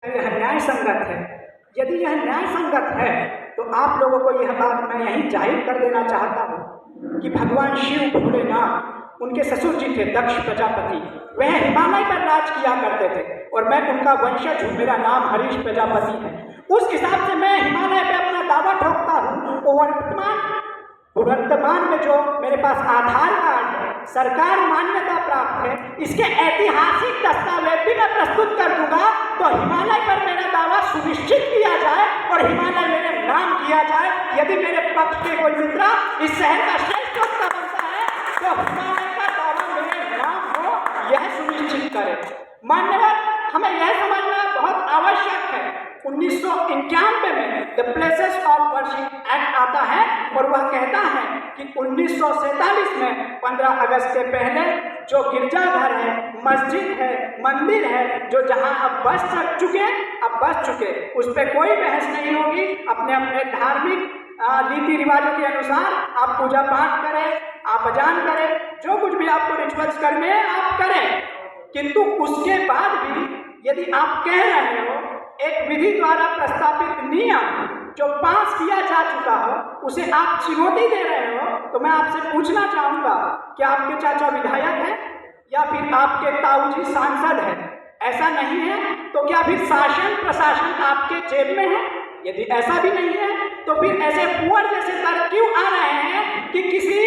यह न्याय संगत है। यदि यह न्याय संगत है तो आप लोगों को यह बात मैं यहीं जाहिर कर देना चाहता हूँ कि भगवान शिव भोलेनाथ, उनके ससुर जी थे दक्ष प्रजापति, वह हिमालय पर राज किया करते थे और मैं उनका वंशज हूँ, मेरा नाम हरीश प्रजापति है। उस हिसाब से मैं हिमालय पे अपना दावा ठोकता हूँ। वर्तमान में जो मेरे पास आधार कार्ड है, सरकार मान्यता प्राप्त है, इसके ऐतिहासिक दस्तावेज भी मैं प्रस्तुत कर दूंगा तो हिमालय पर मेरा दावा सुनिश्चित किया जाए और हिमालय मेरे नाम किया जाए। यदि मेरे पक्ष के कोई मित्र इस शहर का श्रेष्ठ वक्ता बनता है तो हिमालय का दावा मेरे नाम हो, यह सुनिश्चित करे। मान्यवर, हमें यह समझना बहुत आवश्यक है। 1991 में the places of worship act आता है और वह कहता है कि 1947 में 15 अगस्त से पहले जो गिरजाघर है, मस्जिद है, मंदिर है, जो जहां अब बस चुके, उस पर कोई बहस नहीं होगी। अपने अपने धार्मिक रीति रिवाजों के अनुसार आप पूजा पाठ करें, आप अजान करें, जो कुछ भी आपको रिचुअल्स करने हैं आप करें। किंतु उसके बाद भी यदि आप कह रहे हो एक विधि द्वारा प्रस्तावित नियम जो पास किया जा चुका हो उसे आप चुनौती दे रहे हो, तो मैं आपसे पूछना चाहूंगा कि आपके चाचा विधायक हैं या फिर आपके ताऊजी सांसद हैं? ऐसा नहीं है तो क्या फिर शासन प्रशासन आपके जेब में है? यदि ऐसा भी नहीं है तो फिर ऐसे पुअर जैसे तर्क क्यों आ रहे हैं कि किसी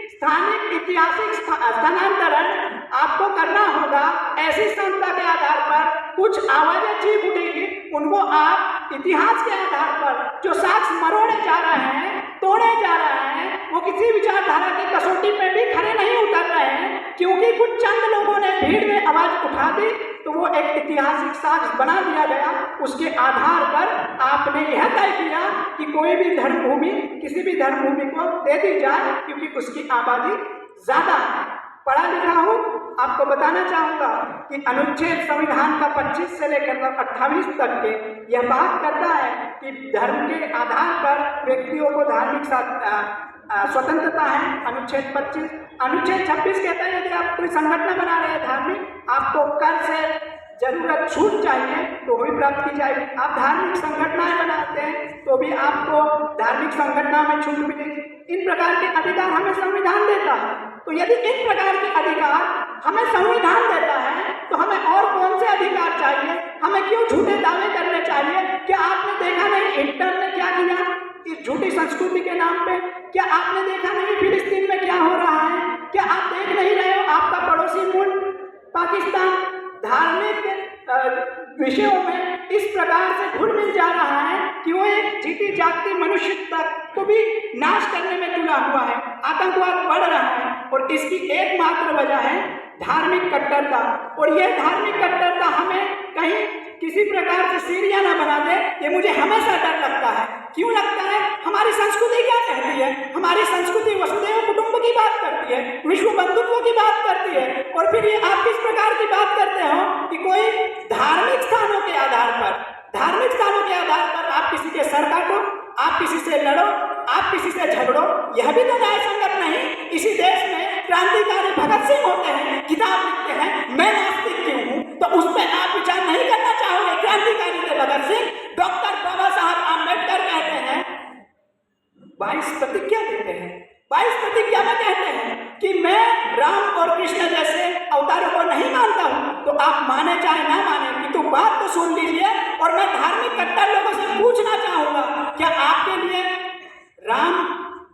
स्थानिक ऐतिहासिक स्थानांतरण आपको करना होगा? ऐसी संस्था के आधार पर कुछ आवाजें चीख उठेगी, उनको आप इतिहास के आधार पर जो साक्ष्य मरोड़े जा रहे हैं, तोड़े जा रहे हैं, वो किसी विचारधारा की कसौटी में भी खड़े नहीं उतर रहे हैं, क्योंकि कुछ चंद लोगों ने भीड़ में आवाज उठा दी तो वो एक ऐतिहासिक साक्ष्य बना दिया गया। उसके आधार पर आपने यह तय किया कि कोई भी धर्मभूमि किसी भी धर्मभूमि को दे दी जाए क्योंकि उसकी आबादी ज्यादा है। पढ़ा लिखा हूँ, आपको बताना चाहूंगा कि अनुच्छेद संविधान का 25 से लेकर 28 तक के यह बात करता है कि धर्म के आधार पर व्यक्तियों को धार्मिक स्वतंत्रता है। अनुच्छेद 25, अनुच्छेद 26 कहता है यदि आप कोई संगठन बना रहे हैं धार्मिक, आपको कर से जरूरत छूट चाहिए तो भी प्राप्त की जाएगी। आप धार्मिक संगठनाएं बनाते हैं तो भी आपको धार्मिक संगठना में छूट मिलेगी। इन प्रकार के अधिकार हमें संविधान देता है। तो यदि इन प्रकार के अधिकार हमें संविधान देता है तो हमें और कौन से अधिकार चाहिए? हमें क्यों झूठे दावे करने चाहिए? क्या आपने देखा नहीं इंटर ने क्या किया इस झूठी संस्कृति के नाम पे? क्या आपने देखा नहीं फिलिस्तीन में क्या हो रहा है? क्या आप देख नहीं रहे हो आपका पड़ोसी मुल्क पाकिस्तान धार्मिक विषयों में इस प्रकार से घुल मिल जा रहा है कि वो एक जीती जागती मनुष्य तक को भी नाश करने में तुला हुआ है। आतंकवाद बढ़ रहा है और इसकी एकमात्र वजह है धार्मिक कट्टरता। और यह धार्मिक कट्टरता हमें कहीं किसी प्रकार से सीरिया ना बना दे, ये मुझे हमेशा डर लगता है। क्यों लगता है? हमारी संस्कृति क्या कहती है? हमारी संस्कृति वसुधैव कुटुंब की बात करती है, विश्व बंधुत्व की बात करती है, और फिर ये आप किस प्रकार की बात करते हो कि कोई धार्मिक स्थानों के आधार पर आप किसी के सर काटो, आप किसी से लड़ो, आप किसी से झगड़ो, यह भी तो न्याय संगत नहीं। इसी देश में क्रांतिकारी भगत सिंह होते हैं, किताब लिखते हैं, मैं नास्तिक क्यों हूँ, तो उस पर आप विचार नहीं करना चाहोगे? क्रांतिकारी थे भगत सिंह। डॉक्टर बाबा साहब आम्बेडकर कहते हैं 22 प्रतिज्ञा देते हैं, 22 प्रतिज्ञा में कहते हैं कि मैं राम और कृष्ण जैसे अवतारों को नहीं मानता हूँ। तो आप माने चाहे ना माने कि तो बात तो सुन लीजिए। और मैं धार्मिक कट्टर लोगों से पूछना चाहूंगा, क्या आपके लिए राम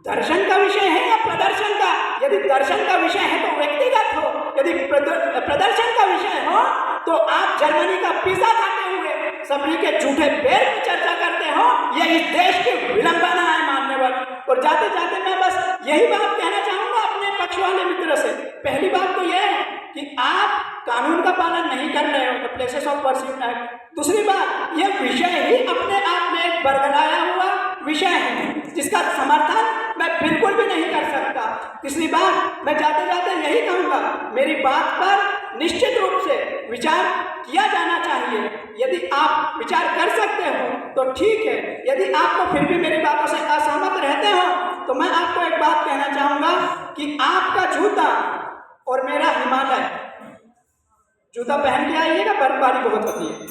दर्शन का विषय है या प्रदर्शन का? यदि दर्शन का विषय है तो व्यक्तिगत हो, यदि प्रदर्शन का विषय हो तो आप जर्मनी का पिज्जा खाते हुए सबरी के झूठे पैर की चर्चा करते हो। यह इस देश की विडंबना है मान्यवर। और जाते जाते मैं बस यही बात कहना चाहूंगा अपने पक्ष वाले मित्र से। पहली बात तो यह है कि आप कानून का पालन नहीं कर रहे हो, the places of worship act. दूसरी बात, यह विषय ही अपने आप में एक बरगलाया हुआ विषय है जिसका समर्थन मैं बिल्कुल भी नहीं कर सकता। तीसरी बात, मैं जाते जाते यही कहूँगा, मेरी बात पर निश्चित रूप से विचार किया जाना चाहिए। यदि आप विचार कर सकते हो तो ठीक है, यदि आपको फिर भी मेरी बातों से असहमत रहते हो तो मैं आपको एक बात कहना चाहूँगा कि आपका जूता और मेरा हिमालय जूता पहन के आइएगा, बर्फबारी बहुत होती है।